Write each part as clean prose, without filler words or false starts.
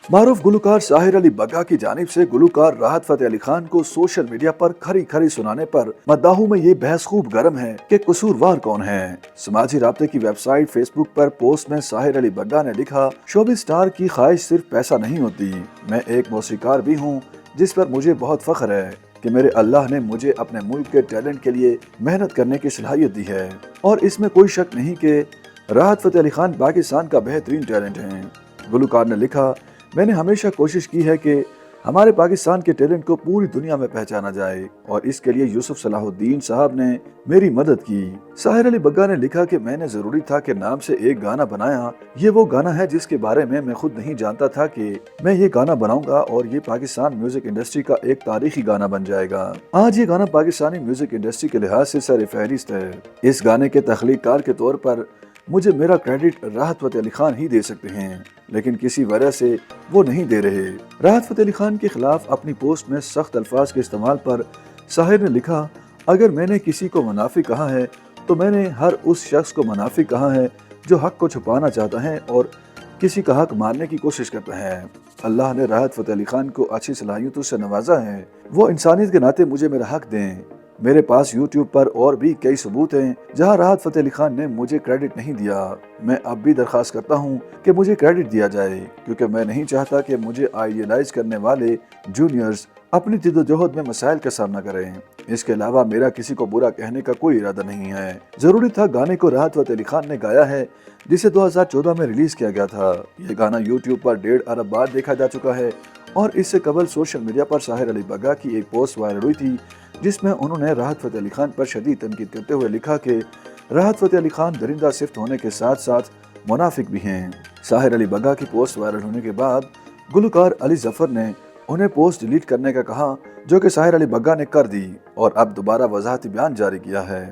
मारूफ गुलकार साहिर अली बग्गा की जानिब से गुलकार राहत फतेह अली खान को सोशल मीडिया पर खरी खरी सुनाने पर मद्दाहों में ये बहस खूब गर्म है कि कसूरवार कौन है। समाजी राब्ते की वेबसाइट फेसबुक पर पोस्ट में साहिर अली बग्गा ने लिखा, शोबिज़ स्टार की ख्वाहिश सिर्फ पैसा नहीं होती। मैं एक मौसीकार भी हूँ जिस पर मुझे बहुत फख्र है कि मेरे अल्लाह ने मुझे अपने मुल्क के टैलेंट के लिए मेहनत करने की सलाहियत दी है और इसमें कोई शक नहीं कि राहत फतेह अली खान पाकिस्तान का बेहतरीन टैलेंट है। गुलकार ने लिखा, मैंने हमेशा कोशिश की है कि हमारे पाकिस्तान के टैलेंट को पूरी दुनिया में पहचाना जाए और इसके लिए यूसुफ सलाहुद्दीन साहब ने मेरी मदद की। साहिर अली बग्गा ने लिखा कि मैंने जरूरी था कि नाम से एक गाना बनाया। ये वो गाना है जिसके बारे में मैं खुद नहीं जानता था कि मैं ये गाना बनाऊंगा और ये पाकिस्तान म्यूजिक इंडस्ट्री का एक तारीखी गाना बन जाएगा। आज ये गाना पाकिस्तानी म्यूजिक इंडस्ट्री के लिहाज से सर फहरिस्त है। इस गाने के तख्लीकार के तौर पर मुझे मेरा क्रेडिट राहत फतेह अली खान ही दे सकते हैं, लेकिन किसी वजह से वो नहीं दे रहे। राहत फतेह अली खान के खिलाफ अपनी पोस्ट में सख्त अल्फाज के इस्तेमाल पर साहिर ने लिखा, अगर मैंने किसी को मुनाफिक कहा है तो मैंने हर उस शख्स को मुनाफिक कहा है जो हक को छुपाना चाहता है और किसी का हक मारने की कोशिश करता है। अल्लाह ने राहत फतेह अली खान को अच्छी सलाहियतों से नवाजा है। वो इंसानियत के नाते मुझे मेरा हक दें। मेरे पास YouTube पर और भी कई सबूत हैं जहां राहत फतेह अली खान ने मुझे क्रेडिट नहीं दिया। मैं अब भी दरख्वास्त करता हूं कि मुझे क्रेडिट दिया जाए, क्योंकि मैं नहीं चाहता कि मुझे आइडियलाइज करने वाले जूनियर्स अपनी जिद्दोजहद में मसाइल का सामना करें। इसके अलावा मेरा किसी को बुरा कहने का कोई इरादा नहीं है। जरूरी था गाने को राहत फतेह अली खान ने गाया है जिसे 2014 में रिलीज किया गया था। ये गाना YouTube पर 1.5 अरब बार देखा जा चुका है और इससे कबल सोशल मीडिया पर साहिर अली बग्गा की एक पोस्ट वायरल हुई थी जिसमें उन्होंने राहत फतेह अली खान पर शदीद तनकीद करते हुए लिखा कि राहत फतेह अली खान दरिंदा सिफ्त होने के साथ साथ मुनाफिक भी हैं। साहिर अली बग्गा की पोस्ट वायरल होने के बाद गुलकार अली जफर ने उन्हें पोस्ट डिलीट करने का कहा, जो कि साहिर अली बग्गा ने कर दी और अब दोबारा वजाहती बयान जारी किया है।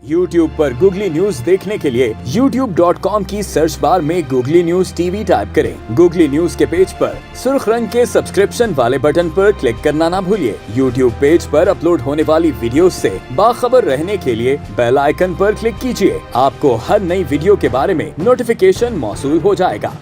YouTube पर गूगली न्यूज देखने के लिए youtube.com की सर्च बार में गूगली न्यूज टीवी टाइप करें। गूगली न्यूज के पेज पर सुर्ख रंग के सब्सक्रिप्शन वाले बटन पर क्लिक करना ना भूलिए। YouTube पेज पर अपलोड होने वाली वीडियोस से बाखबर रहने के लिए बेल आइकन पर क्लिक कीजिए। आपको हर नई वीडियो के बारे में नोटिफिकेशन मौसूल हो जाएगा।